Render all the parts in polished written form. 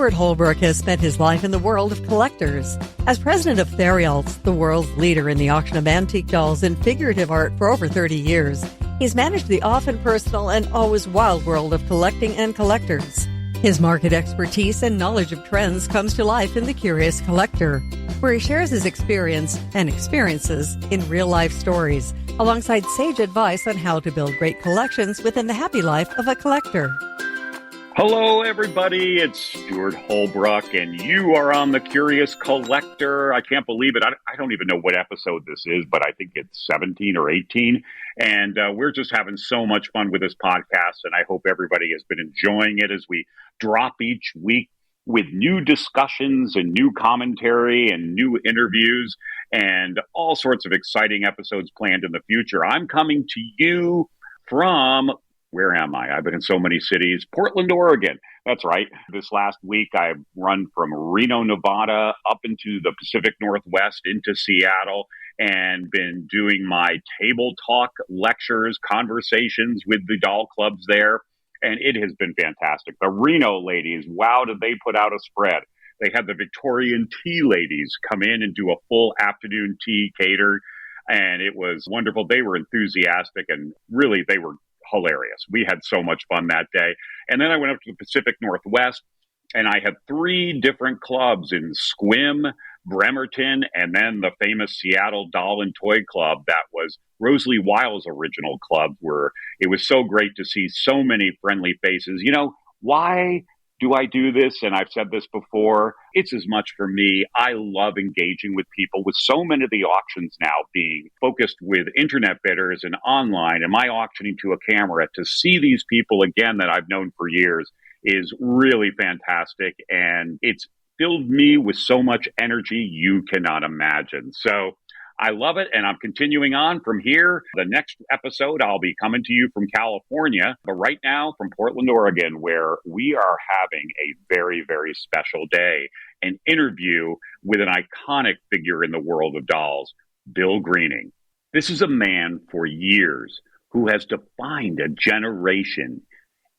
Stuart Holbrook has spent his life in the world of collectors. As president of Therials, the world's leader in the auction of antique dolls and figurative art for over 30 years, he's managed the often personal and always wild world of collecting and collectors. His market expertise and knowledge of trends comes to life in The Curious Collector, where he shares his experience and experiences in real-life stories, alongside sage advice on how to build great collections within the happy life of a collector. Hello, everybody. It's Stuart Holbrook, and you are on The Curious Collector. I can't believe it. I don't even know what episode this is, but I think it's 17 or 18. And we're just having so much fun with this podcast, and I hope everybody has been enjoying it as we drop each week with new discussions and new commentary and new interviews and all sorts of exciting episodes planned in the future. I'm coming to you from... Where am I? I've been in so many cities. Portland, Oregon. That's right. This last week, I've run from Reno, Nevada, up into the Pacific Northwest, into Seattle, and been doing my table talk lectures, conversations with the doll clubs there. And it has been fantastic. The Reno ladies, wow, did they put out a spread. They had the Victorian tea ladies come in and do a full afternoon tea catered. And it was wonderful. They were enthusiastic, and really, they were hilarious. We had so much fun that day. And then I went up to the Pacific Northwest, and I had 3 different clubs in Sequim, Bremerton, and then the famous Seattle Doll and Toy Club that was Rosalie Wiles' original club, where it was so great to see so many friendly faces. You know, why do I do this? And I've said this before, it's as much for me. I love engaging with people, with so many of the auctions now being focused with internet bidders and online, and my auctioning to a camera. To see these people again that I've known for years is really fantastic, and it's filled me with so much energy you cannot imagine. So I love it, and I'm continuing on from here. The next episode, I'll be coming to you from California, but right now from Portland, Oregon, where we are having a very, very special day, an interview with an iconic figure in the world of dolls, Bill Greening. This is a man for years who has defined a generation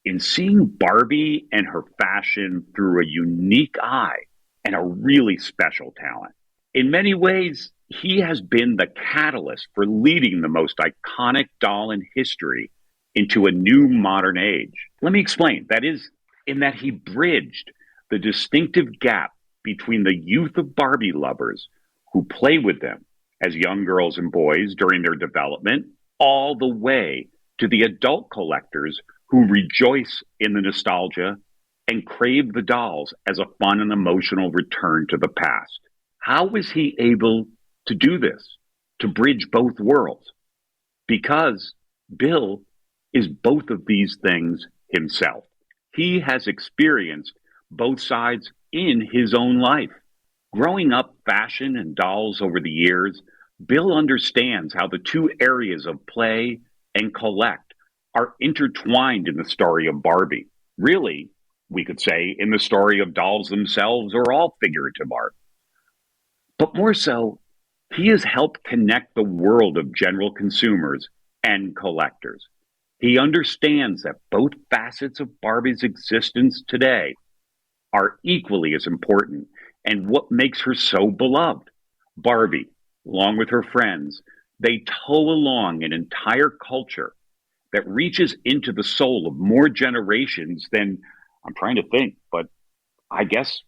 in seeing Barbie and her fashion through a unique eye and a really special talent. In many ways, he has been the catalyst for leading the most iconic doll in history into a new modern age. Let me explain. That is, in that he bridged the distinctive gap between the youth of Barbie lovers who play with them as young girls and boys during their development, all the way to the adult collectors who rejoice in the nostalgia and crave the dolls as a fun and emotional return to the past. How was he able to do this, to bridge both worlds? Because Bill is both of these things himself. He has experienced both sides in his own life. Growing up fashion and dolls over the years, Bill understands how the two areas of play and collect are intertwined in the story of Barbie. Really, we could say in the story of dolls themselves or all figurative art. But more so, he has helped connect the world of general consumers and collectors. He understands that both facets of Barbie's existence today are equally as important and what makes her so beloved. Barbie, along with her friends, they tow along an entire culture that reaches into the soul of more generations than, I'm trying to think, but I guess,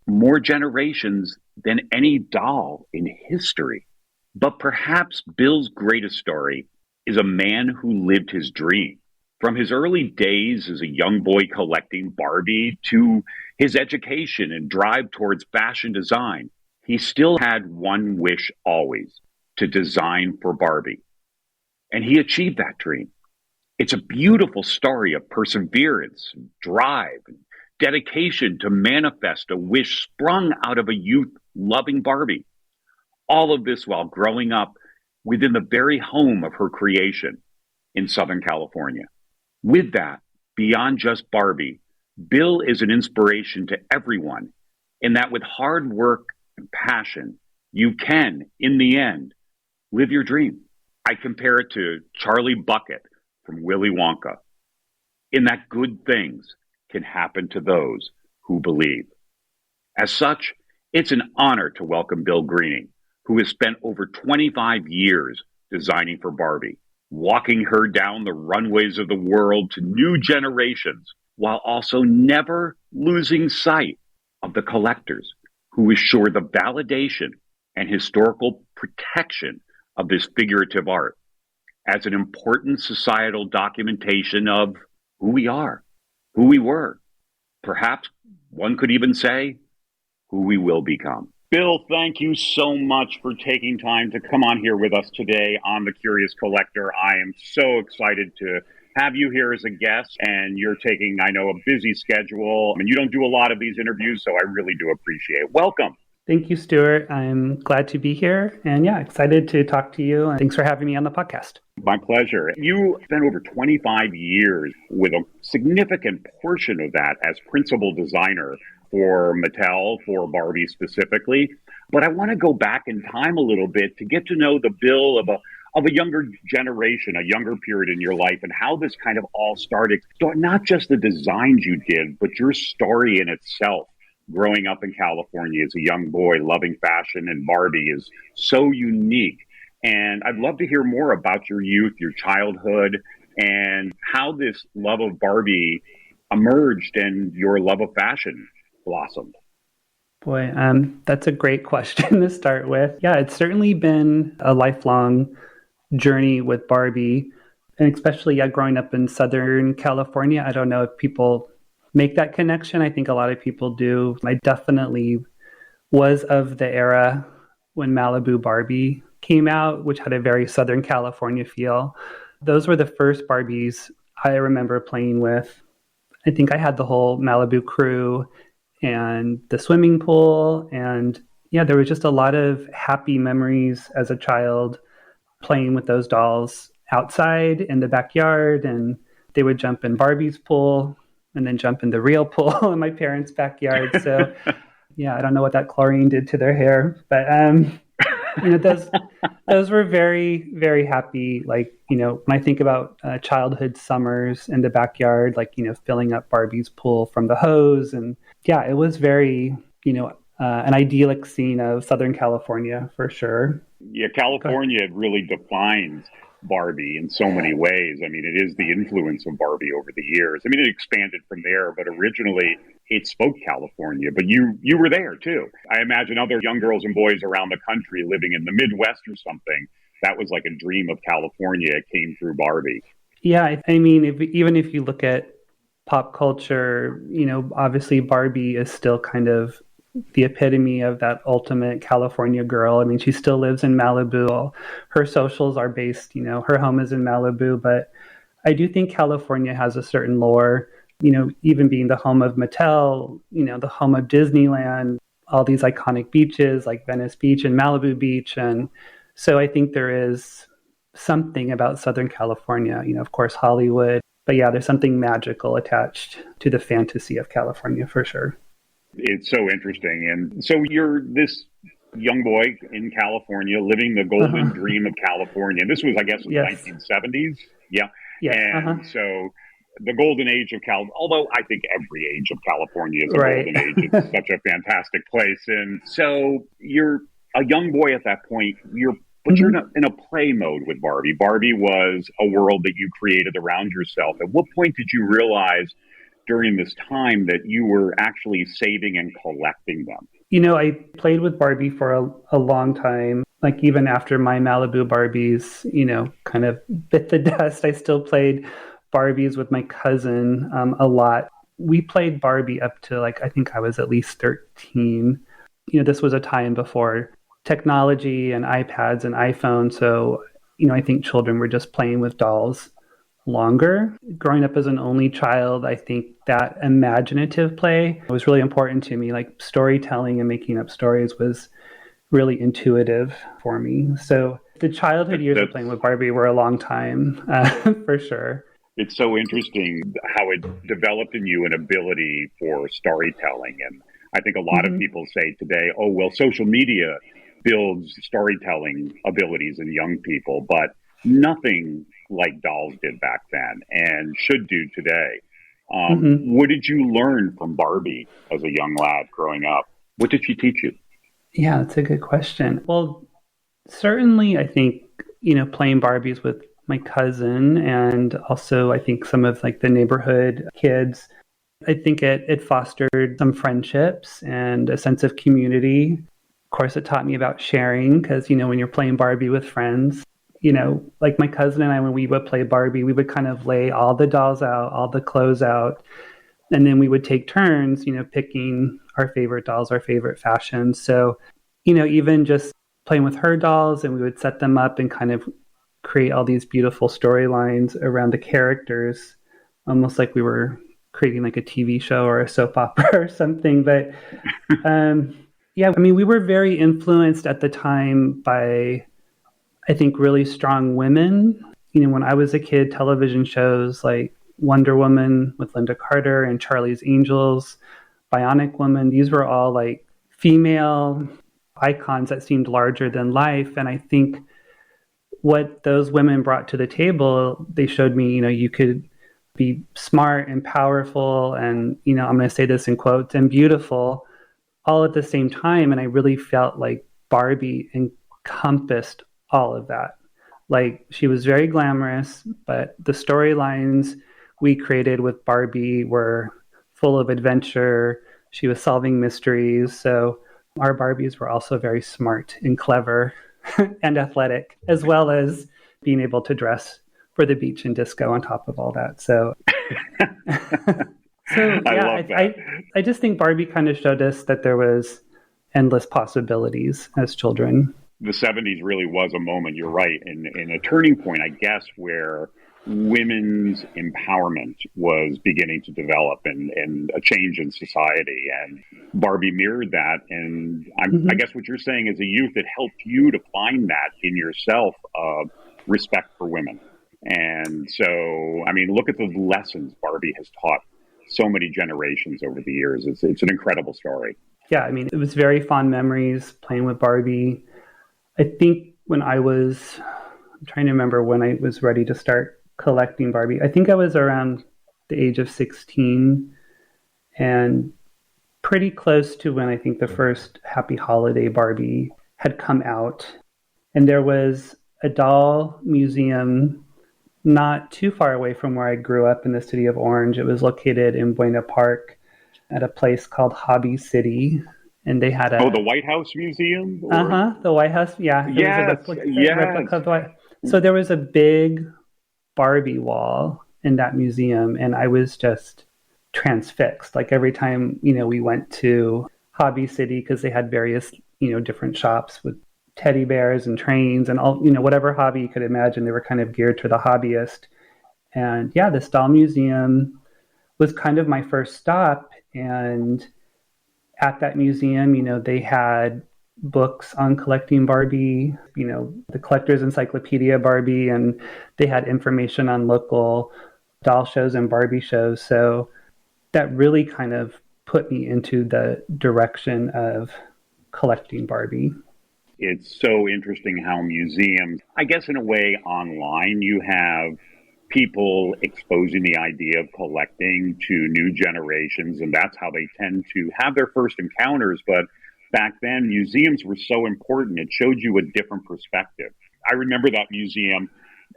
more generations than any doll in history. But perhaps Bill's greatest story is a man who lived his dream. From his early days as a young boy collecting Barbie to his education and drive towards fashion design, he still had one wish always, to design for Barbie. And he achieved that dream. It's a beautiful story of perseverance, drive, and dedication to manifest a wish sprung out of a youth loving Barbie. All of this while growing up within the very home of her creation in Southern California. With that, beyond just Barbie, Bill is an inspiration to everyone in that with hard work and passion, you can, in the end, live your dream. I compare it to Charlie Bucket from Willy Wonka, in that good things can happen to those who believe. As such, it's an honor to welcome Bill Greening, who has spent over 25 years designing for Barbie, walking her down the runways of the world to new generations, while also never losing sight of the collectors who assure the validation and historical protection of this figurative art as an important societal documentation of who we are, who we were. Perhaps one could even say who we will become. Bill, thank you so much for taking time to come on here with us today on The Curious Collector. I am so excited to have you here as a guest, and you're taking, I know, a busy schedule, and you don't do a lot of these interviews, so I really do appreciate it. Welcome. Thank you, Stuart. I'm glad to be here, and excited to talk to you, and thanks for having me on the podcast. My pleasure. You spent over 25 years with a significant portion of that as principal designer for Mattel, for Barbie specifically. But I want to go back in time a little bit to get to know the Bill of a younger generation, a younger period in your life, and how this kind of all started. Not just the designs you did, but your story in itself. Growing up in California as a young boy, loving fashion and Barbie is so unique. And I'd love to hear more about your youth, your childhood, and how this love of Barbie emerged and your love of fashion blossomed. Boy, that's a great question to start with. Yeah, it's certainly been a lifelong journey with Barbie, and especially growing up in Southern California. I don't know if people make that connection. I think a lot of people do. I definitely was of the era when Malibu Barbie came out, which had a very Southern California feel. Those were the first Barbies I remember playing with. I think I had the whole Malibu crew and the swimming pool. And there was just a lot of happy memories as a child playing with those dolls outside in the backyard. And they would jump in Barbie's pool and then jump in the real pool in my parents' backyard. So, I don't know what that chlorine did to their hair, but those were very, very happy. Like, when I think about childhood summers in the backyard, like, filling up Barbie's pool from the hose. And it was very, an idyllic scene of Southern California for sure. Yeah, California really defines Barbie in so many ways. I mean, it is the influence of Barbie over the years. I mean, it expanded from there, but originally it spoke California. But you were there too. I imagine other young girls and boys around the country living in the Midwest or something, that was like a dream of California. It came through Barbie. Yeah, I mean, even if you look at pop culture, obviously Barbie is still kind of the epitome of that ultimate California girl. I mean, she still lives in Malibu. Her socials are based, her home is in Malibu, but I do think California has a certain lore, even being the home of Mattel, the home of Disneyland, all these iconic beaches like Venice Beach and Malibu Beach. And so I think there is something about Southern California, of course, Hollywood, but there's something magical attached to the fantasy of California for sure. It's so interesting. And so you're this young boy in California living the golden dream of California. This was, I guess, in the 1970s. Yeah. Yes. And so the golden age of although I think every age of California is a golden age. It's such a fantastic place. And so you're a young boy at that point. You're in a play mode with Barbie. Barbie was a world that you created around yourself. At what point did you realize during this time that you were actually saving and collecting them? I played with Barbie for a long time. Like even after my Malibu Barbies, kind of bit the dust, I still played Barbies with my cousin a lot. We played Barbie up to I think I was at least 13. This was a time before technology and iPads and iPhones. So, I think children were just playing with dolls longer. Growing up as an only child, I think that imaginative play was really important to me. Like storytelling and making up stories was really intuitive for me. So the childhood years of playing with Barbie were a long time, for sure. It's so interesting how it developed in you an ability for storytelling. And I think a lot of people say today, oh, well, social media builds storytelling abilities in young people, but nothing like dolls did back then and should do today. What did you learn from Barbie as a young lad growing up? What did she teach you? Yeah, that's a good question. Well, certainly I think, playing Barbies with my cousin and also I think some of like the neighborhood kids, I think it fostered some friendships and a sense of community. Of course, it taught me about sharing because, when you're playing Barbie with friends, like my cousin and I, when we would play Barbie, we would kind of lay all the dolls out, all the clothes out, and then we would take turns, picking our favorite dolls, our favorite fashions. So, even just playing with her dolls, and we would set them up and kind of create all these beautiful storylines around the characters, almost like we were creating like a TV show or a soap opera or something. But yeah, I mean, we were very influenced at the time by, I think, really strong women. When I was a kid, television shows like Wonder Woman with Linda Carter and Charlie's Angels, Bionic Woman, these were all like female icons that seemed larger than life. And I think what those women brought to the table, they showed me, you could be smart and powerful and, I'm going to say this in quotes, and beautiful all at the same time. And I really felt like Barbie encompassed all of that. Like, she was very glamorous, but the storylines we created with Barbie were full of adventure. She was solving mysteries. So our Barbies were also very smart and clever and athletic, as well as being able to dress for the beach and disco on top of all that. So, I just think Barbie kind of showed us that there was endless possibilities as children. The 70s really was a moment, you're right, and a turning point, I guess, where women's empowerment was beginning to develop and a change in society. And Barbie mirrored that. And I guess what you're saying as a youth, it helped you to find that in yourself of respect for women. And so, I mean, look at the lessons Barbie has taught so many generations over the years. It's an incredible story. Yeah, I mean, it was very fond memories playing with Barbie. I think I'm trying to remember when I was ready to start collecting Barbie. I think I was around the age of 16 and pretty close to when I think the first Happy Holiday Barbie had come out. And there was a doll museum not too far away from where I grew up in the city of Orange. It was located in Buena Park at a place called Hobby City. And they had the White House Museum? The White House, yeah. Yes, replica of the White. So there was a big Barbie wall in that museum, and I was just transfixed. Like every time, we went to Hobby City, because they had various, different shops with teddy bears and trains and all, whatever hobby you could imagine, they were kind of geared to the hobbyist. And yeah, this doll museum was kind of my first stop. And at that museum, they had books on collecting Barbie, the Collector's Encyclopedia Barbie, and they had information on local doll shows and Barbie shows. So that really kind of put me into the direction of collecting Barbie. It's so interesting how museums, I guess in a way online, you have people exposing the idea of collecting to new generations, and that's how they tend to have their first encounters. But back then, museums were so important. It showed you a different perspective. I remember that museum.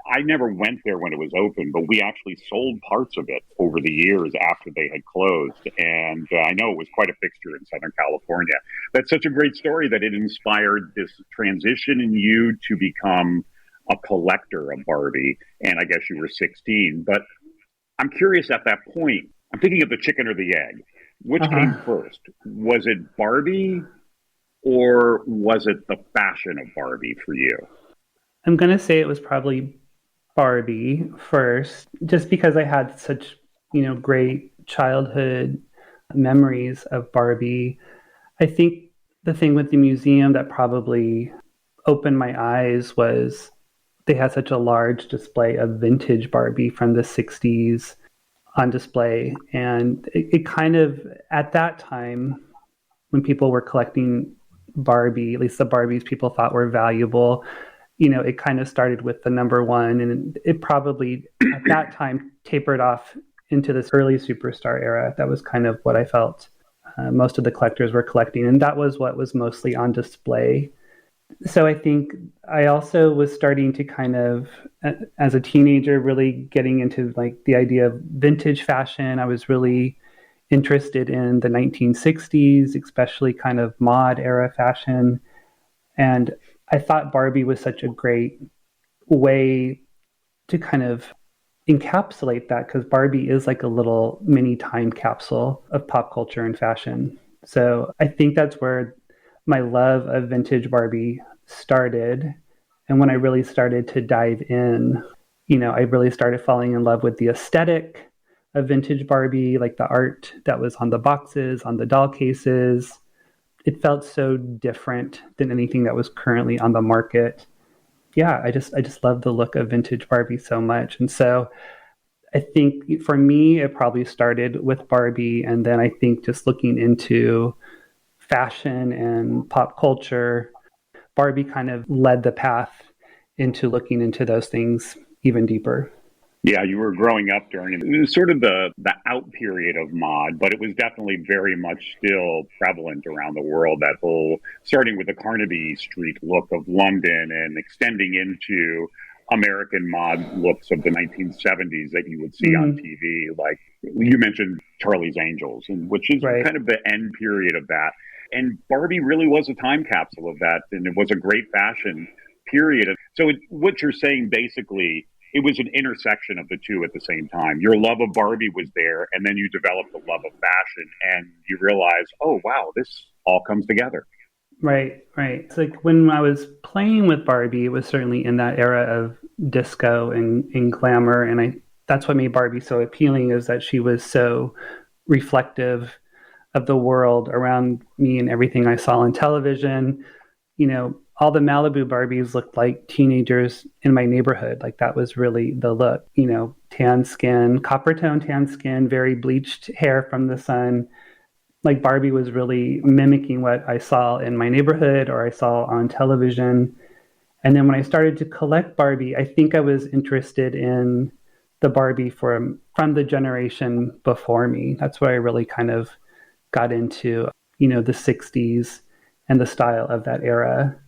I never went there when it was open, but we actually sold parts of it over the years after they had closed. And I know it was quite a fixture in Southern California. That's such a great story that it inspired this transition in you to become a collector of Barbie. And I guess you were 16. But I'm curious at that point, I'm thinking of the chicken or the egg. Which came first? Was it Barbie or was it the fashion of Barbie for you? I'm going to say it was probably Barbie first, just because I had such, great childhood memories of Barbie. I think the thing with the museum that probably opened my eyes was they had such a large display of vintage Barbie from the 60s on display. And it kind of, at that time, when people were collecting Barbie, at least the Barbies people thought were valuable, it kind of started with the number one, and it probably at that time tapered off into this early superstar era. That was kind of what I felt most of the collectors were collecting. And that was what was mostly on display. So I think I also was starting to kind of, as a teenager, really getting into like the idea of vintage fashion. I was really interested in the 1960s, especially kind of mod era fashion. And I thought Barbie was such a great way to kind of encapsulate that, because Barbie is like a little mini time capsule of pop culture and fashion. So I think that's where my love of vintage Barbie started. And when I really started to dive in, I really started falling in love with the aesthetic of vintage Barbie, like the art that was on the boxes, on the doll cases. It felt so different than anything that was currently on the market. Yeah, I just love the look of vintage Barbie so much. And so I think for me, it probably started with Barbie. And then I think just looking into fashion and pop culture, Barbie kind of led the path into looking into those things even deeper. Yeah, you were growing up during it was sort of the out period of mod, but it was definitely very much still prevalent around the world. That whole, starting with the Carnaby Street look of London and extending into American mod looks of the 1970s that you would see on TV. Like you mentioned Charlie's Angels, and which is kind of the end period of that. And Barbie really was a time capsule of that, and it was a great fashion period. So what you're saying basically, it was an intersection of the two at the same time. Your love of Barbie was there, and then you developed a love of fashion, and you realize, oh, wow, this all comes together. Right. It's like when I was playing with Barbie, it was certainly in that era of disco and glamour. And that's what made Barbie so appealing, is that she was so reflective of the world around me and everything I saw on television. All the Malibu Barbies looked like teenagers in my neighborhood. Like that was really the look, tan skin, copper tone tan skin, very bleached hair from the sun. Like Barbie was really mimicking what I saw in my neighborhood or I saw on television. And then when I started to collect Barbie, I think I was interested in the Barbie from the generation before me. That's where I really kind of got into, the 60s and the style of that era.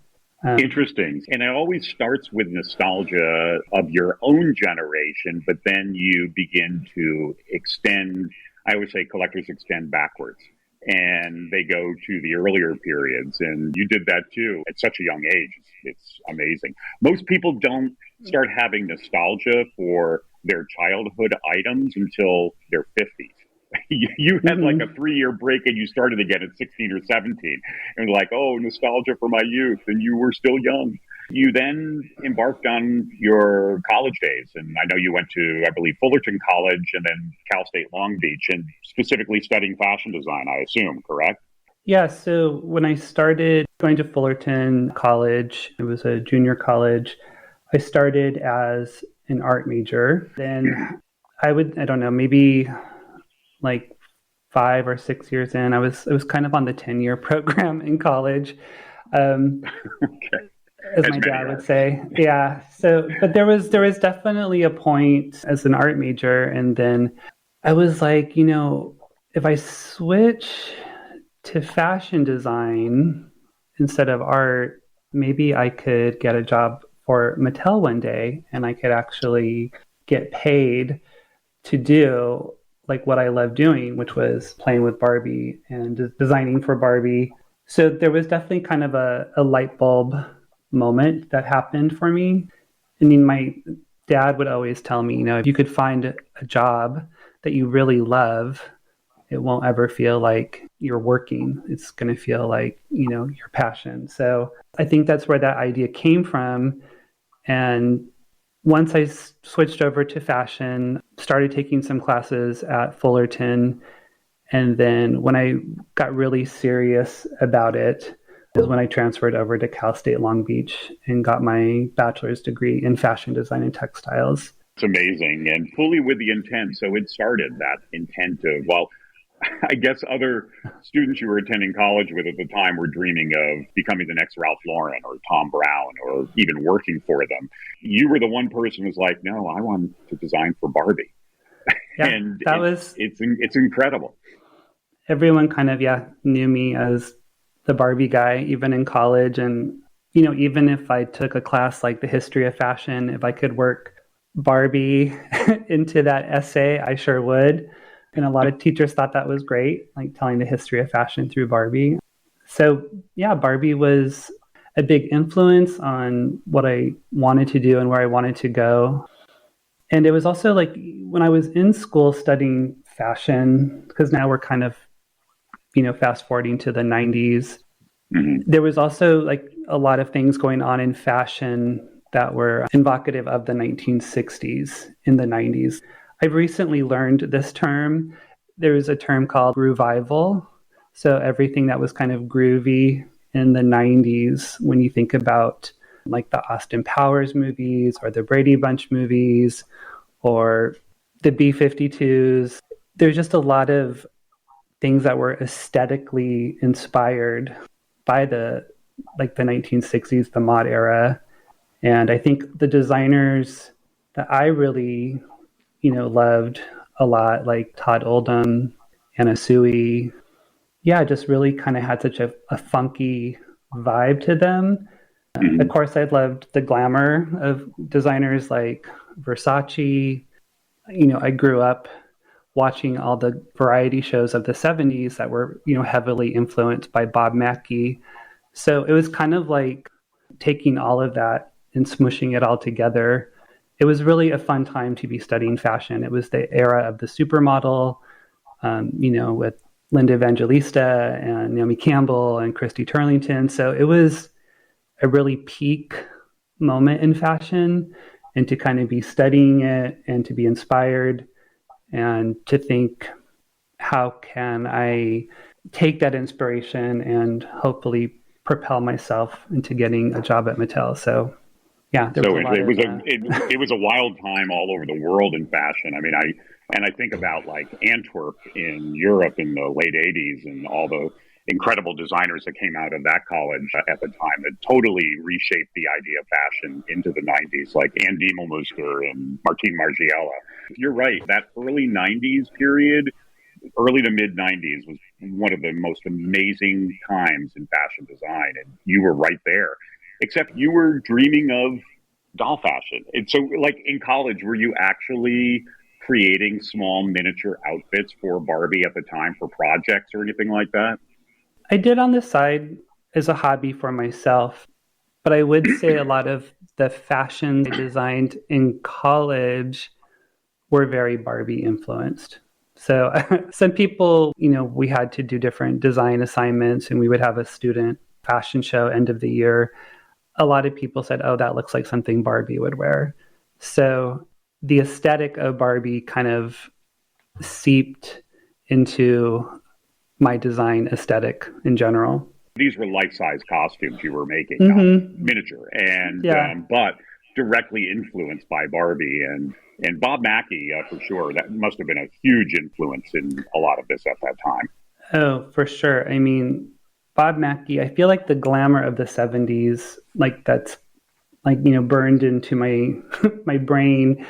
Interesting. And it always starts with nostalgia of your own generation, but then you begin to extend. I always say collectors extend backwards, and they go to the earlier periods. And you did that too at such a young age. It's amazing. Most people don't start having nostalgia for their childhood items until their 50s. You had like a 3-year break and you started again at 16 or 17 and like, oh, nostalgia for my youth. And you were still young. You then embarked on your college days. And I know you went to, I believe, Fullerton College and then Cal State Long Beach, and specifically studying fashion design, I assume, correct? Yeah. So when I started going to Fullerton College, it was a junior college. I started as an art major. Then I don't know, maybe like 5 or 6 years in, it was kind of on the 10-year program in college, as my dad would say. Yeah. So, but there was definitely a point as an art major, and then I was like, if I switch to fashion design instead of art, maybe I could get a job for Mattel one day, and I could actually get paid to do like what I love doing, which was playing with Barbie and designing for Barbie. So there was definitely kind of a light bulb moment that happened for me. I mean, my dad would always tell me, if you could find a job that you really love, it won't ever feel like you're working. It's going to feel like, your passion. So I think that's where that idea came from. And once I switched over to fashion, started taking some classes at Fullerton, and then when I got really serious about it is when I transferred over to Cal State Long Beach and got my bachelor's degree in fashion design and textiles. It's amazing, and fully with the intent. So it started that intent of, well, I guess other students you were attending college with at the time were dreaming of becoming the next Ralph Lauren or Tom Brown or even working for them. You were the one person who was like, no, I want to design for Barbie. Yeah, And that was it's incredible. everyone kind of, knew me as the Barbie guy, even in college. And, even if I took a class like the history of fashion, if I could work Barbie into that essay, I sure would. And a lot of teachers thought that was great, like telling the history of fashion through Barbie. So, yeah, Barbie was a big influence on what I wanted to do and where I wanted to go. And it was also like when I was in school studying fashion, because now we're kind of, fast forwarding to the 90s, there was also like a lot of things going on in fashion that were evocative of the 1960s in the 90s. I've recently learned this term. There was a term called revival. So everything that was kind of groovy in the 90s, when you think about like the Austin Powers movies or the Brady Bunch movies or the B-52s, there's just a lot of things that were aesthetically inspired by the 1960s, the mod era. And I think the designers that I really, loved a lot, like Todd Oldham, Anna Sui, just really kind of had such a funky vibe to them. Of course, I loved the glamour of designers like Versace. I grew up watching all the variety shows of the 70s that were, heavily influenced by Bob Mackie. So it was kind of like taking all of that and smushing it all together. It was really a fun time to be studying fashion. It was the era of the supermodel, with Linda Evangelista and Naomi Campbell and Christy Turlington. So it was a really peak moment in fashion, and to kind of be studying it and to be inspired and to think, how can I take that inspiration and hopefully propel myself into getting a job at Mattel? So, it was a wild time all over the world in fashion. I mean, I think about like Antwerp in Europe in the late 80s and all the incredible designers that came out of that college at the time that totally reshaped the idea of fashion into the 90s, like Ann Diemelmuster and Martine Margiela. You're right, that early 90s period, early to mid 90s, was one of the most amazing times in fashion design, and you were right there, except you were dreaming of doll fashion. And so, like, in college, were you actually creating small miniature outfits for Barbie at the time for projects or anything like that? I did on the side as a hobby for myself, but I would say a lot of the fashions I designed in college were very Barbie influenced. So some people, we had to do different design assignments and we would have a student fashion show end of the year. A lot of people said, oh, that looks like something Barbie would wear. So the aesthetic of Barbie kind of seeped into my design aesthetic in general. These were life-size costumes you were making, miniature, and but directly influenced by Barbie and Bob Mackie, for sure. That must have been a huge influence in a lot of this at that time. Oh, for sure. I mean, Bob Mackie, I feel like the glamour of the 70s, like that's like, burned into my my brain.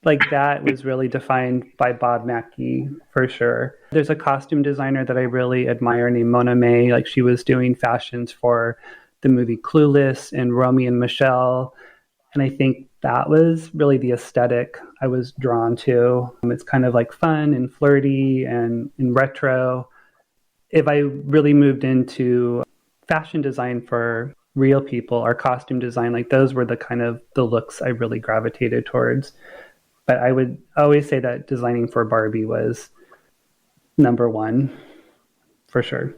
Like that was really defined by Bob Mackie for sure. There's a costume designer that I really admire named Mona May. Like she was doing fashions for the movie Clueless and Romy and Michelle. And I think that was really the aesthetic I was drawn to. It's kind of like fun and flirty and retro. If I really moved into fashion design for real people or costume design, like those were the kind of the looks I really gravitated towards. But I would always say that designing for Barbie was number one, for sure.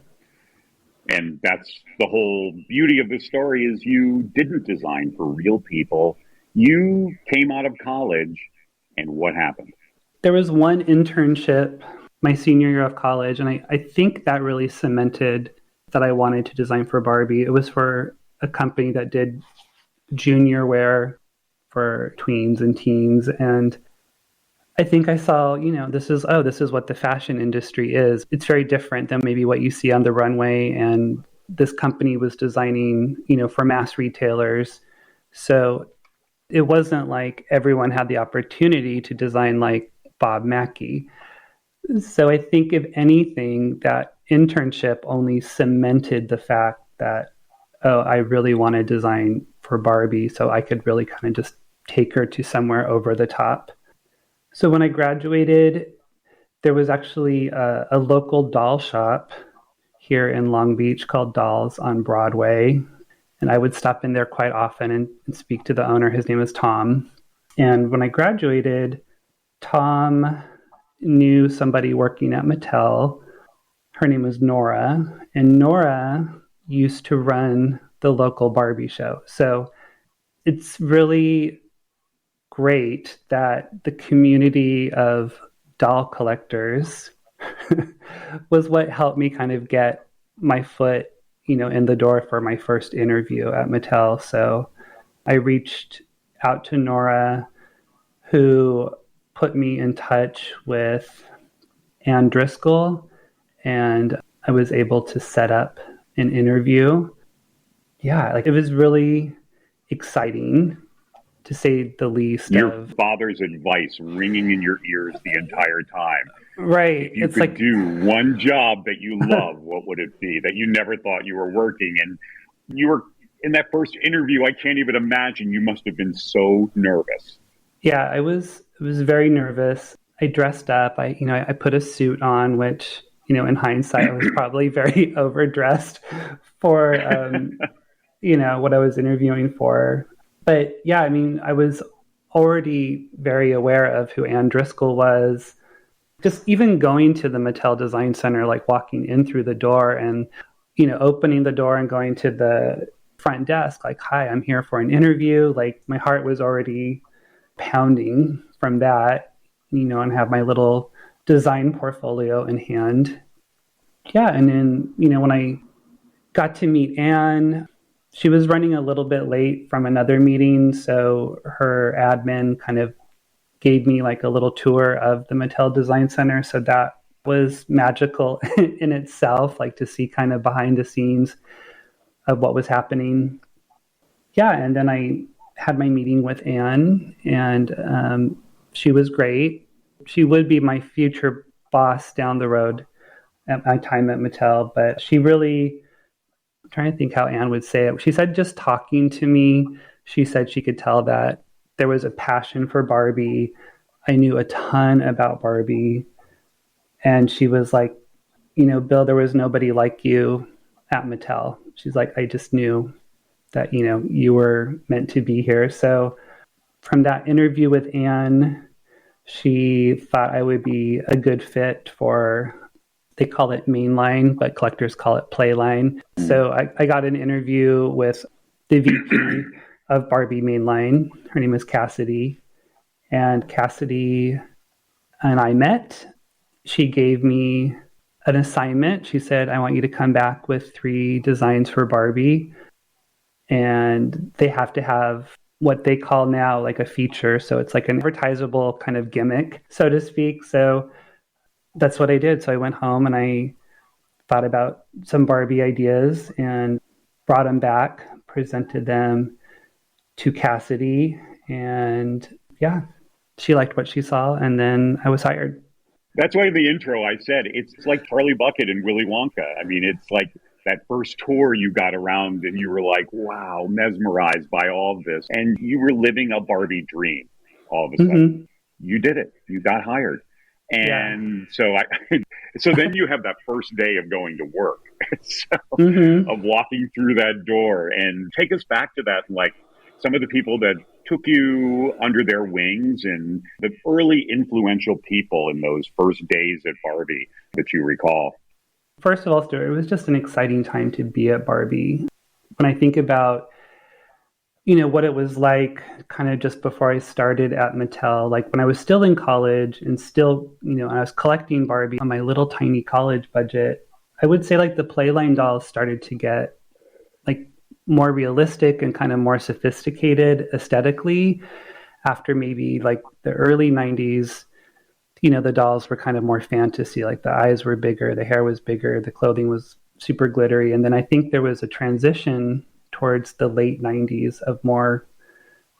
And that's the whole beauty of this story is you didn't design for real people. You came out of college, and what happened? There was one internship my senior year of college, and I think that really cemented that I wanted to design for Barbie. It was for a company that did junior wear for tweens and teens. And I think I saw, this is what the fashion industry is. It's very different than maybe what you see on the runway. And this company was designing, for mass retailers. So it wasn't like everyone had the opportunity to design like Bob Mackie. So I think if anything, that internship only cemented the fact that, oh, I really want to design for Barbie, so I could really kind of just take her to somewhere over the top. So when I graduated, there was actually a local doll shop here in Long Beach called Dolls on Broadway. And I would stop in there quite often and speak to the owner. His name is Tom. And when I graduated, Tom knew somebody working at Mattel. Her name was Nora. And Nora used to run the local Barbie show. So it's really great that the community of doll collectors was what helped me kind of get my foot, in the door for my first interview at Mattel. So I reached out to Nora, who put me in touch with Ann Driscoll, and I was able to set up an interview. Yeah, it was really exciting, to say the least. Your father's advice ringing in your ears the entire time. Right. If you could do one job that you love, what would it be? That you never thought you were working, and you were in that first interview. I can't even imagine. You must have been so nervous. Yeah, I was very nervous. I dressed up. I put a suit on, which, in hindsight, I was probably very overdressed for, what I was interviewing for. But yeah, I was already very aware of who Ann Driscoll was. Just even going to the Mattel Design Center, walking in through the door and, opening the door and going to the front desk, hi, I'm here for an interview. My heart was already pounding from that, and have my little design portfolio in hand. Yeah. And then, when I got to meet Ann, she was running a little bit late from another meeting. So her admin kind of gave me a little tour of the Mattel Design Center. So that was magical in itself, to see kind of behind the scenes of what was happening. Yeah. And then I had my meeting with Ann, and she was great. She would be my future boss down the road at my time at Mattel, but she really, I'm trying to think how Ann would say it. She said, just talking to me, she said she could tell that there was a passion for Barbie. I knew a ton about Barbie. And she was like, Bill, there was nobody like you at Mattel. She's like, I just knew that, you were meant to be here. So from that interview with Ann, she thought I would be a good fit for, they call it mainline, but collectors call it playline. So I got an interview with the VP of Barbie mainline. Her name is Cassidy. And Cassidy and I met. She gave me an assignment. She said, I want you to come back with 3 designs for Barbie. And they have to have what they call now a feature. So it's an advertisable kind of gimmick, so to speak. So that's what I did. So I went home and I thought about some Barbie ideas and brought them back, presented them to Cassidy. And yeah, she liked what she saw. And then I was hired. That's why in the intro I said, it's like Charlie Bucket and Willy Wonka. It's like that first tour you got around and you were like, wow, mesmerized by all of this. And you were living a Barbie dream all of a sudden. You did it. You got hired. And so then you have that first day of going to work, of walking through that door. And take us back to that, some of the people that took you under their wings and the early influential people in those first days at Barbie that you recall. First of all, Stuart, it was just an exciting time to be at Barbie. When I think about, what it was like kind of just before I started at Mattel, when I was still in college and still, I was collecting Barbie on my little tiny college budget, I would say the Playline dolls started to get more realistic and kind of more sophisticated aesthetically after maybe the early 90s. The dolls were kind of more fantasy, the eyes were bigger, the hair was bigger, the clothing was super glittery. And then I think there was a transition towards the late 90s of more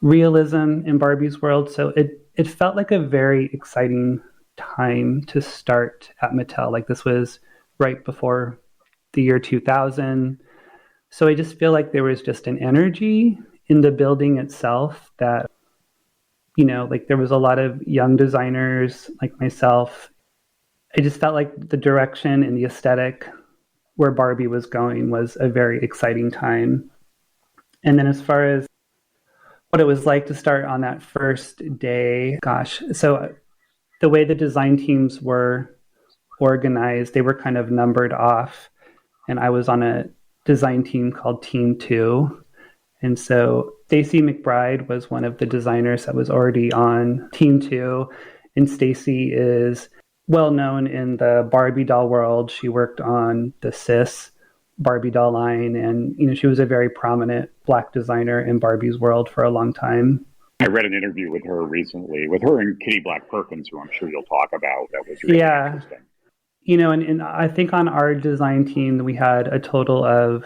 realism in Barbie's world. So it felt like a very exciting time to start at Mattel. Like this was right before the year 2000. So I just feel like there was just an energy in the building itself that, like there was a lot of young designers like myself. I just felt like the direction and the aesthetic where Barbie was going was a very exciting time. And then as far as what it was like to start on that first day, so the way the design teams were organized, they were kind of numbered off. And I was on a design team called Team 2. And so Stacy McBride was one of the designers that was already on Team 2. And Stacy is well known in the Barbie doll world. She worked on the Sis Barbie doll line, and she was a very prominent Black designer in Barbie's world for a long time. I read an interview with her recently, with her and Kitty Black Perkins, who I'm sure you'll talk about. That was really interesting. And I think on our design team we had a total of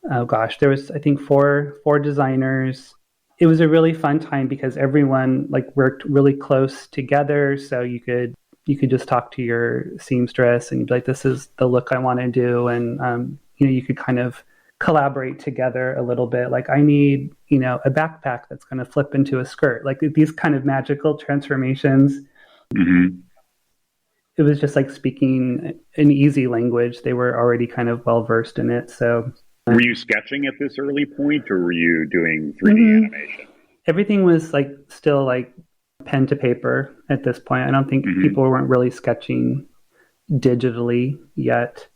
there was I think four designers. It was a really fun time because everyone worked really close together, so you could just talk to your seamstress and you'd be like, this is the look I want to do. And, you could kind of collaborate together a little bit. Like I need, a backpack that's going to flip into a skirt, like these kind of magical transformations. Mm-hmm. It was just like speaking an easy language. They were already kind of well-versed in it. So were you sketching at this early point or were you doing 3D animation? Everything was still pen to paper at this point. I don't think people weren't really sketching digitally yet.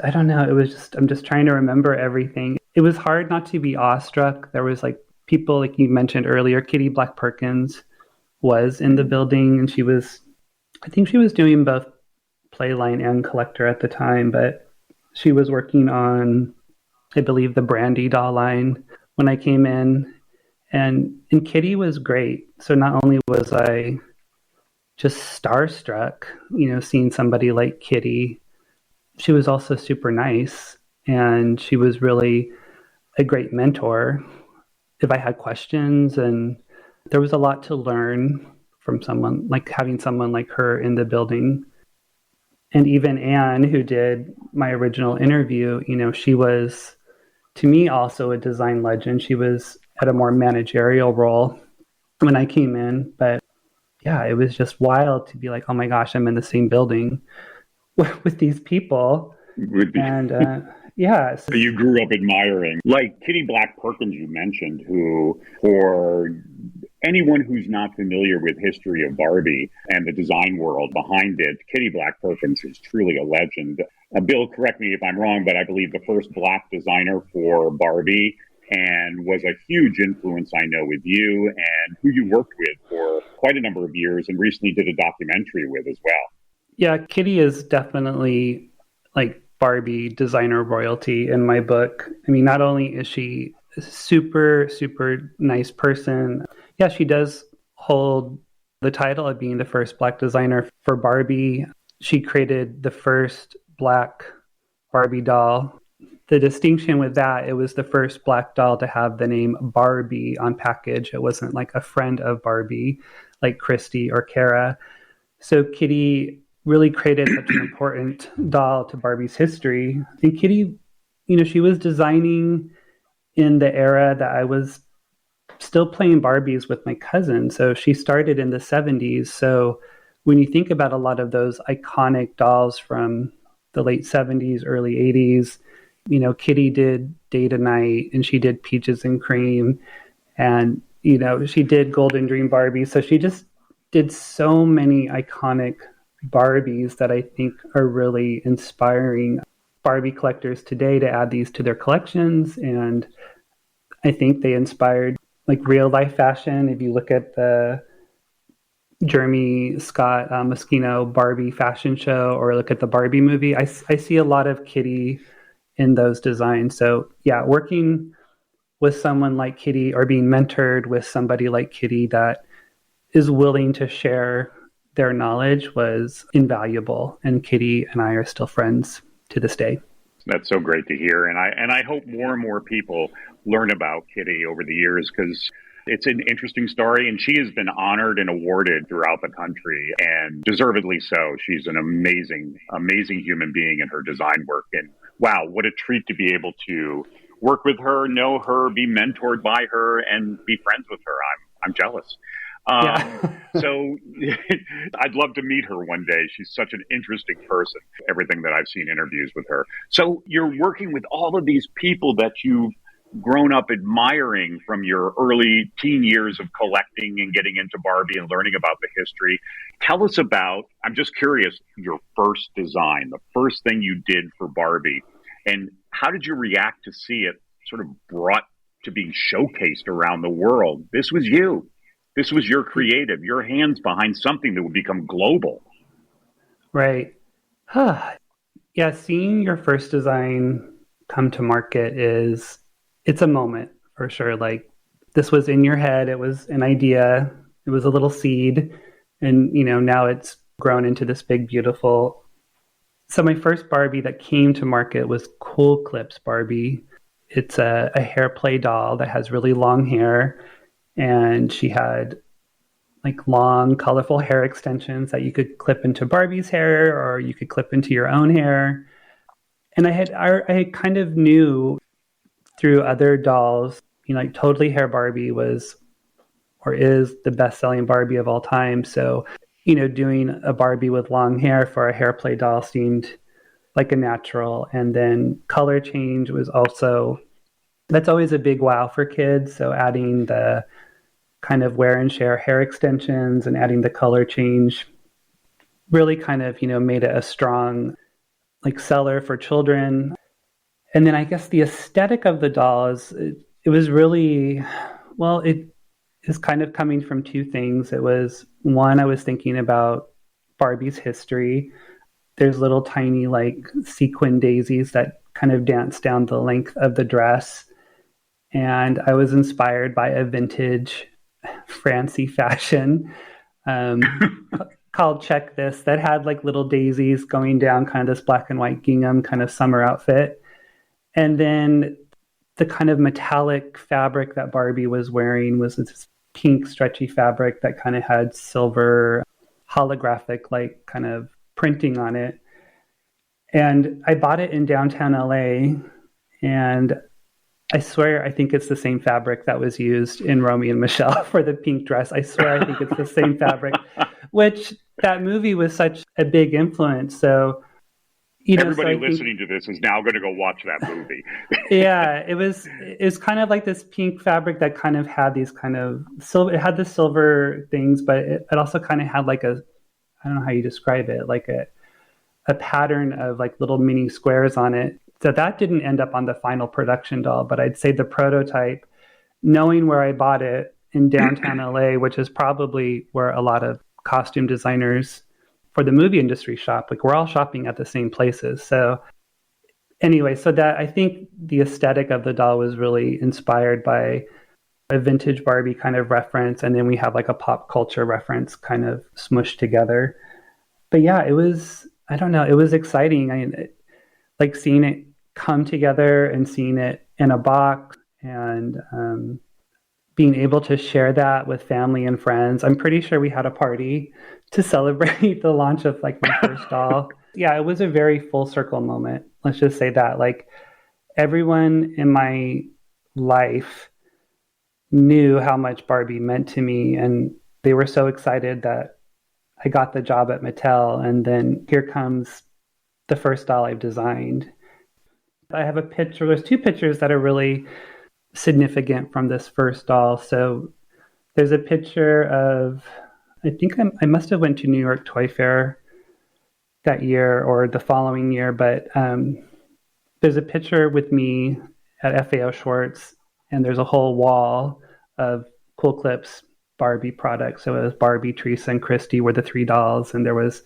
I don't know. I'm just trying to remember everything. It was hard not to be awestruck. There was people like you mentioned earlier, Kitty Black Perkins was in the building, and I think she was doing both Playline and Collector at the time, but she was working on, I believe, the Brandy doll line when I came in. And Kitty was great. So not only was I just starstruck, seeing somebody like Kitty, she was also super nice. And she was really a great mentor if I had questions. And there was a lot to learn from someone, having someone like her in the building. And even Anne, who did my original interview, she was, to me, also a design legend. She was at a more managerial role when I came in. But yeah, it was just wild to be like, oh my gosh, I'm in the same building with these people. And so you grew up admiring, like Kitty Black Perkins you mentioned, who, for anyone who's not familiar with history of Barbie and the design world behind it, Kitty Black Perkins is truly a legend. Bill, correct me if I'm wrong, but I believe the first Black designer for Barbie, and was a huge influence, I know, with you and who you worked with for quite a number of years and recently did a documentary with as well. Yeah, Kitty is definitely Barbie designer royalty in my book. I mean, not only is she a super, super nice person, yeah, she does hold the title of being the first Black designer for Barbie. She created the first Black Barbie doll. The distinction with that, it was the first Black doll to have the name Barbie on package. It wasn't like a friend of Barbie, like Christy or Kara. So Kitty really created such an important doll to Barbie's history. And Kitty, she was designing in the era that I was still playing Barbies with my cousin. So she started in the 70s. So when you think about a lot of those iconic dolls from the late 70s, early 80s, Kitty did Day to Night, and she did Peaches and Cream, and, she did Golden Dream Barbie. So she just did so many iconic Barbies that I think are really inspiring Barbie collectors today to add these to their collections. And I think they inspired real life fashion. If you look at the Jeremy Scott Moschino Barbie fashion show, or look at the Barbie movie, I see a lot of Kitty in those designs. So yeah, working with someone like Kitty, or being mentored with somebody like Kitty that is willing to share their knowledge, was invaluable. And Kitty and I are still friends to this day. That's so great to hear. And I hope more and more people learn about Kitty over the years, because It's an interesting story, and she has been honored and awarded throughout the country, and deservedly so. She's an amazing, amazing human being in her design work. And wow, what a treat to be able to work with her, know her, be mentored by her, and be friends with her. I'm jealous. So I'd love to meet her one day. She's such an interesting person, everything that I've seen interviews with her. So you're working with all of these people that you've grown up admiring from your early teen years of collecting and getting into Barbie and learning about the history. Tell us about, I'm just curious, your first design, the first thing you did for Barbie, and how did you react to see it sort of brought to being showcased around the world? This was you. This was your creative, your hands behind something that would become global. Right. Yeah, seeing your first design come to market it's a moment for sure. Like, this was in your head. It was an idea. It was a little seed. And, now it's grown into this big, beautiful. So my first Barbie that came to market was Cool Clips Barbie. It's a hair play doll that has really long hair. And she had like long, colorful hair extensions that you could clip into Barbie's hair, or you could clip into your own hair. And I kind of knew through other dolls, like Totally Hair Barbie was or is the best-selling Barbie of all time. So, doing a Barbie with long hair for a hair play doll seemed like a natural. And then color change was also, that's always a big wow for kids. So adding the kind of wear and share hair extensions and adding the color change really kind of, made it a strong like seller for children. And then I guess the aesthetic of the doll it was really, well, it is kind of coming from two things. It was one, I was thinking about Barbie's history. There's little tiny like sequin daisies that kind of dance down the length of the dress. And I was inspired by a vintage Francie fashion called Check This that had like little daisies going down kind of this black and white gingham kind of summer outfit. And then the kind of metallic fabric that Barbie was wearing was this pink stretchy fabric that kind of had silver holographic like kind of printing on it. And I bought it in downtown LA, and I swear I think it's the same fabric that was used in Romy and Michelle for the pink dress. I swear I think it's the same fabric, which that movie was such a big influence. So everybody listening to this is now going to go watch that movie. Yeah, it was kind of like this pink fabric that kind of had these kind of silver. It had the silver things, but it also kind of had like I don't know how you describe it, like a pattern of like little mini squares on it. So that didn't end up on the final production doll, but I'd say the prototype, knowing where I bought it in downtown LA, which is probably where a lot of costume designers for the movie industry shop, like we're all shopping at the same places. So anyway, so that I think the aesthetic of the doll was really inspired by a vintage Barbie kind of reference. And then we have like a pop culture reference kind of smushed together. But yeah, it was exciting. I mean, like seeing it come together and seeing it in a box and being able to share that with family and friends. I'm pretty sure we had a party to celebrate the launch of like my first doll. Yeah, it was a very full circle moment. Let's just say that. Like everyone in my life knew how much Barbie meant to me, and they were so excited that I got the job at Mattel. And then here comes the first doll I've designed. I have a picture. There's two pictures that are really significant from this first doll. So there's a picture of, I think I must have went to New York Toy Fair that year or the following year, but there's a picture with me at FAO Schwartz, and there's a whole wall of Cool Clips Barbie products. So it was Barbie, Teresa, and Christy were the three dolls, and there was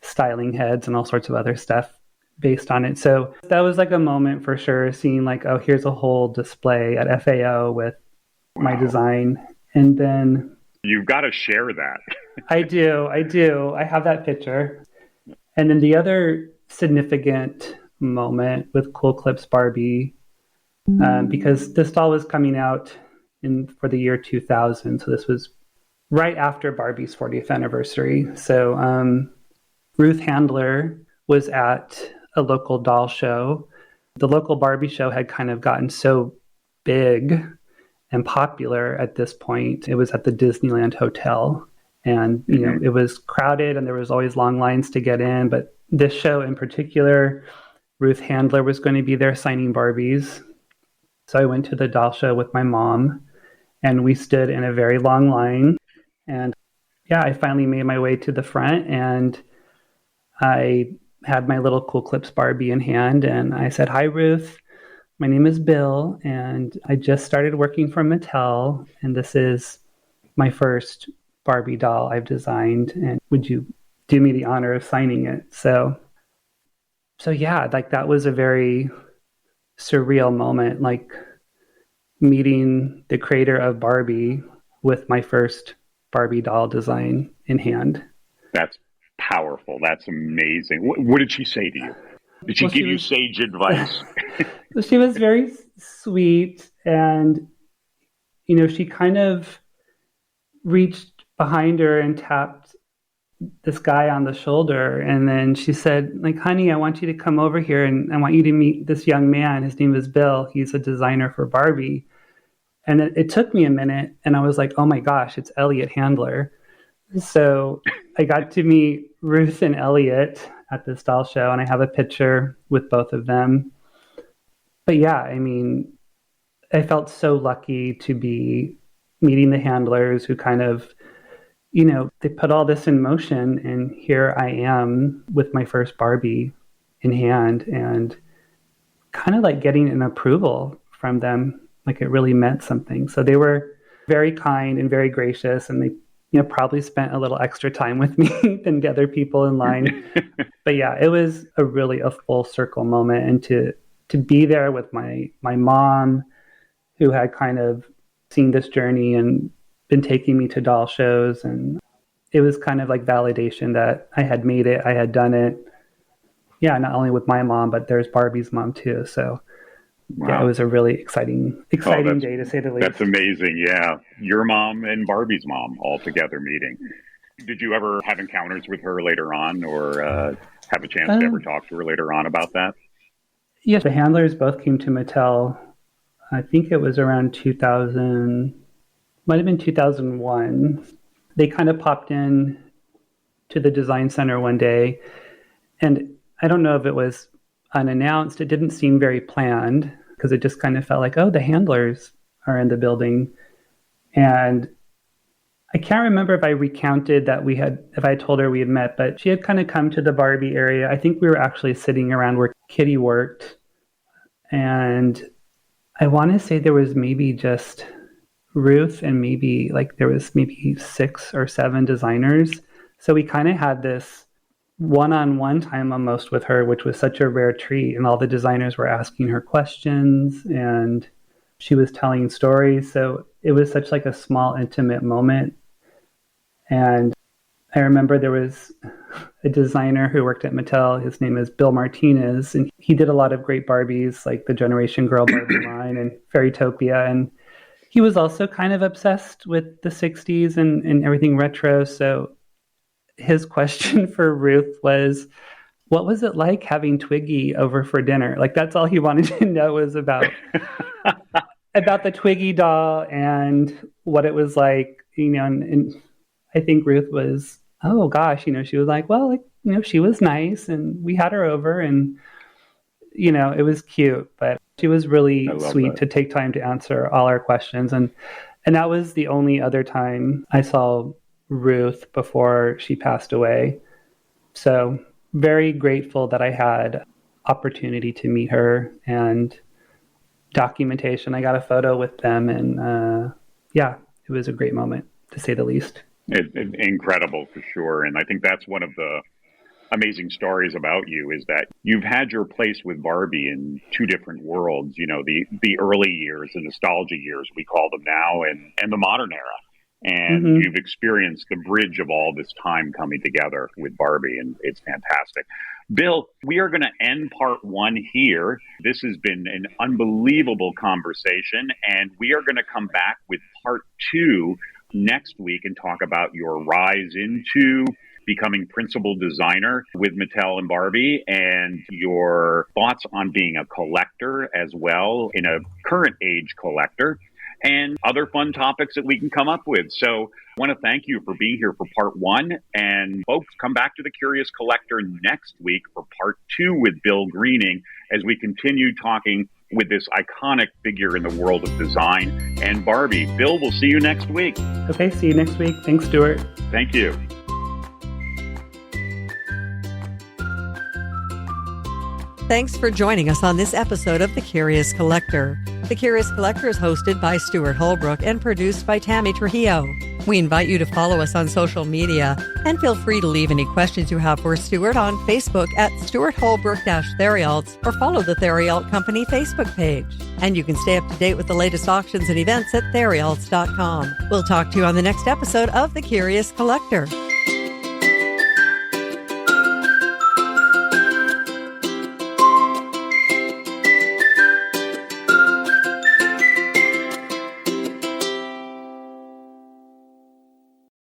styling heads and all sorts of other stuff based on it. So that was like a moment for sure, seeing like, oh, here's a whole display at FAO with my design. And then you've got to share that. I do. I have that picture. And then the other significant moment with Cool Clips Barbie, because this doll was coming out for the year 2000. So this was right after Barbie's 40th anniversary. So Ruth Handler was at a local doll show. The local Barbie show had kind of gotten so big and popular at this point. It was at the Disneyland Hotel. And, you know, it was crowded and there was always long lines to get in. But this show in particular, Ruth Handler was going to be there signing Barbies. So I went to the doll show with my mom and we stood in a very long line. And yeah, I finally made my way to the front and I had my little Cool Clips Barbie in hand. And I said, "Hi, Ruth. My name is Bill. And I just started working for Mattel. And this is my first Barbie doll I've designed, and would you do me the honor of signing it?" So yeah, like that was a very surreal moment, like meeting the creator of Barbie with my first Barbie doll design in hand. That's powerful. That's amazing. What did she say to you? Did she give you sage advice? She was very sweet, and you know, she kind of reached behind her and tapped this guy on the shoulder. And then she said, like, "Honey, I want you to come over here and I want you to meet this young man. His name is Bill. He's a designer for Barbie." And it took me a minute and I was like, oh my gosh, it's Elliot Handler. So I got to meet Ruth and Elliot at this doll show and I have a picture with both of them. But yeah, I mean, I felt so lucky to be meeting the Handlers who kind of, you know, they put all this in motion and here I am with my first Barbie in hand and kind of like getting an approval from them. Like it really meant something. So they were very kind and very gracious and they, you know, probably spent a little extra time with me than the other people in line. But yeah, it was a full circle moment. And to be there with my mom who had kind of seen this journey and been taking me to doll shows, and it was kind of like validation that I had made it, I had done it. Yeah, not only with my mom, but there's Barbie's mom too. So wow. Yeah, it was a really exciting day to say the least. That's amazing. Yeah, your mom and Barbie's mom all together meeting. Did you ever have encounters with her later on, or have a chance to ever talk to her later on about that? Yes, the Handlers both came to Mattel. I think it was around 2000. Might have been 2001. They kind of popped in to the design center one day. And I don't know if it was unannounced. It didn't seem very planned because it just kind of felt like, oh, the Handlers are in the building. And I can't remember if I recounted that if I told her we had met, but she had kind of come to the Barbie area. I think we were actually sitting around where Kitty worked. And I want to say there was maybe just Ruth and there was maybe 6 or 7 designers. So we kind of had this one-on-one time almost with her, which was such a rare treat. And all the designers were asking her questions and she was telling stories. So it was such like a small, intimate moment. And I remember there was a designer who worked at Mattel. His name is Bill Martinez. And he did a lot of great Barbies, like the Generation Girl Barbie line and Fairytopia. And he was also kind of obsessed with the 60s and everything retro. So his question for Ruth was, what was it like having Twiggy over for dinner? Like, that's all he wanted to know was about the Twiggy doll and what it was like, you know. And I think Ruth was, oh gosh, you know, she was like, well, like, you know, she was nice and we had her over and, you know, it was cute, but she was really sweet to take time to answer all our questions. And that was the only other time I saw Ruth before she passed away. So very grateful that I had opportunity to meet her and documentation. I got a photo with them and yeah, it was a great moment to say the least. Incredible for sure. And I think that's one of the amazing stories about you is that you've had your place with Barbie in 2 different worlds, you know, the early years, the nostalgia years, we call them now, and the modern era. And you've experienced the bridge of all this time coming together with Barbie, and it's fantastic. Bill, we are going to end part one here. This has been an unbelievable conversation, and we are going to come back with part two next week and talk about your rise into becoming principal designer with Mattel and Barbie, and your thoughts on being a collector as well, in a current age collector, and other fun topics that we can come up with. So I want to thank you for being here for part one. And folks, come back to The Curious Collector next week for part two with Bill Greening as we continue talking with this iconic figure in the world of design and Barbie. Bill, we'll see you next week. Okay, see you next week. Thanks, Stuart. Thank you. Thanks for joining us on this episode of The Curious Collector. The Curious Collector is hosted by Stuart Holbrook and produced by Tammy Trujillo. We invite you to follow us on social media and feel free to leave any questions you have for Stuart on Facebook at Stuart Holbrook-Theriaults or follow the Theriault Company Facebook page. And you can stay up to date with the latest auctions and events at Theriaults.com. We'll talk to you on the next episode of The Curious Collector.